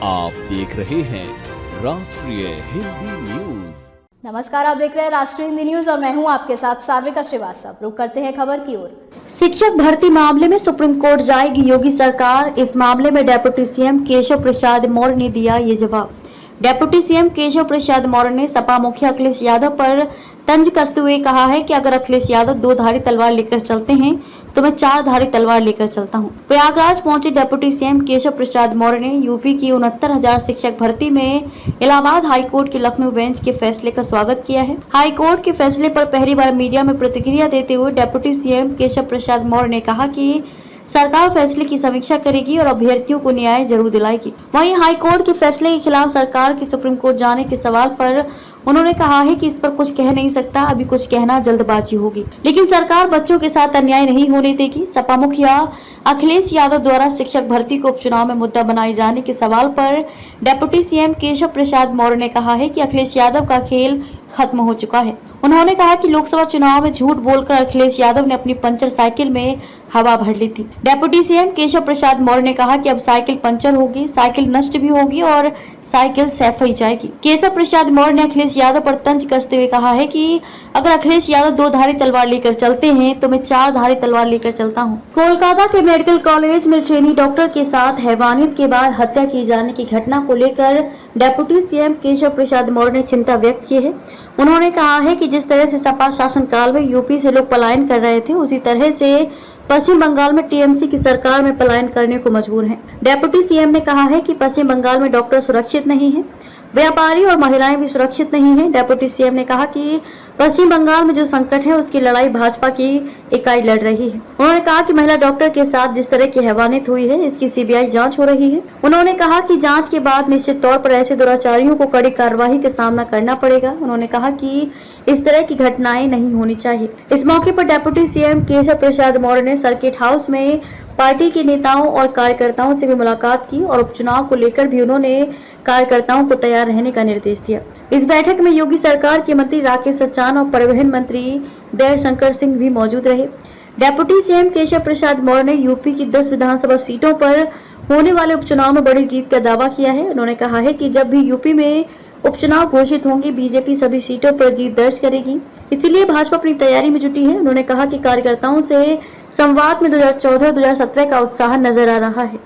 आप देख रहे हैं राष्ट्रीय हिंदी न्यूज। नमस्कार, आप देख रहे हैं राष्ट्रीय हिंदी न्यूज और मैं हूं आपके साथ सार्विका श्रीवास्तव। रुक करते हैं खबर की ओर। शिक्षक भर्ती मामले में सुप्रीम कोर्ट जाएगी योगी सरकार। इस मामले में डेप्यूटी सीएम केशव प्रसाद मौर्य ने दिया ये जवाब। डेप्यूटी सीएम केशव प्रसाद मौर्य ने सपा मुखिया अखिलेश यादव पर तंज कसते हुए कहा है कि अगर अखिलेश यादव 2 धारी तलवार लेकर चलते हैं तो मैं 4 धारी तलवार लेकर चलता हूं। प्रयागराज पहुंचे डेप्यूटी सीएम केशव प्रसाद मौर्य ने यूपी की 69,000 शिक्षक भर्ती में इलाहाबाद हाईकोर्ट के लखनऊ बेंच के फैसले का स्वागत किया है। हाईकोर्ट के फैसले पर पहली बार मीडिया में प्रतिक्रिया देते हुए डेप्यूटी सीएम केशव प्रसाद मौर्य ने कहा कि सरकार फैसले की समीक्षा करेगी और अभ्यर्थियों को न्याय जरूर दिलाएगी। वहीं हाईकोर्ट के फैसले के खिलाफ सरकार के सुप्रीम कोर्ट जाने के सवाल पर उन्होंने कहा है कि इस पर कुछ कह नहीं सकता, अभी कुछ कहना जल्दबाजी होगी, लेकिन सरकार बच्चों के साथ अन्याय नहीं होने देगी। सपा मुखिया अखिलेश यादव द्वारा शिक्षक भर्ती को उपचुनाव में मुद्दा बनाए जाने के सवाल पर डेप्यूटी सीएम केशव प्रसाद मौर्य ने कहा है कि अखिलेश यादव का खेल खत्म हो चुका है। उन्होंने कहा कि लोकसभा चुनाव में झूठ बोलकर अखिलेश यादव ने अपनी पंचर साइकिल में हवा भर ली थी। डेप्यूटी सीएम केशव प्रसाद मौर्य ने कहा कि अब साइकिल पंचर होगी, साइकिल नष्ट भी होगी और साइकिल सैफ ही जाएगी। केशव प्रसाद मौर्य ने अखिलेश यादव पर तंज कसते हुए कहा है कि अगर अखिलेश यादव 2 धारी तलवार लेकर चलते हैं तो मैं 4 धारी तलवार लेकर चलता हूं। कोलकाता के मेडिकल कॉलेज में ट्रेनी डॉक्टर के साथ हैवानियत के बाद हत्या किए जाने की घटना को लेकर डेप्यूटी सीएम केशव प्रसाद मौर्य ने चिंता व्यक्त की है। उन्होंने कहा है कि जिस तरह से सपा शासनकाल में यूपी से लोग पलायन कर रहे थे, उसी तरह से पश्चिम बंगाल में टीएमसी की सरकार में पलायन करने को मजबूर हैं। डेप्यूटी सीएम ने कहा है कि पश्चिम बंगाल में डॉक्टर सुरक्षित नहीं है, व्यापारी और महिलाएं भी सुरक्षित नहीं हैं। डेप्यूटी सीएम ने कहा कि पश्चिम बंगाल में जो संकट है उसकी लड़ाई भाजपा की इकाई लड़ रही है। उन्होंने कहा कि महिला डॉक्टर के साथ जिस तरह की हैवानियत हुई है इसकी सीबीआई जांच हो रही है। उन्होंने कहा कि जांच के बाद निश्चित तौर पर ऐसे दुराचारियों को कड़ी कार्रवाई का सामना करना पड़ेगा। उन्होंने कहा कि इस तरह की घटनाएं नहीं होनी चाहिए। इस मौके पर डेप्यूटी सीएम केशव प्रसाद मौर्य ने सर्किट हाउस में पार्टी के नेताओं और कार्यकर्ताओं से भी मुलाकात की और उपचुनाव को लेकर भी उन्होंने कार्यकर्ताओं को तैयार रहने का निर्देश दिया। इस बैठक में योगी सरकार के मंत्री राकेश सचान और परिवहन मंत्री दयाशंकर सिंह भी मौजूद रहे। डेप्यूटी सीएम केशव प्रसाद मौर्य ने यूपी की 10 विधानसभा सीटों पर होने वाले उपचुनाव में बड़ी जीत का दावा किया है। उन्होंने कहा है कि जब भी यूपी में उपचुनाव घोषित होंगे बीजेपी सभी सीटों पर जीत दर्ज करेगी, इसलिए भाजपा अपनी तैयारी में जुटी है। उन्होंने कहा कि कार्यकर्ताओं से संवाद में 2014-2017 का उत्साह नजर आ रहा है।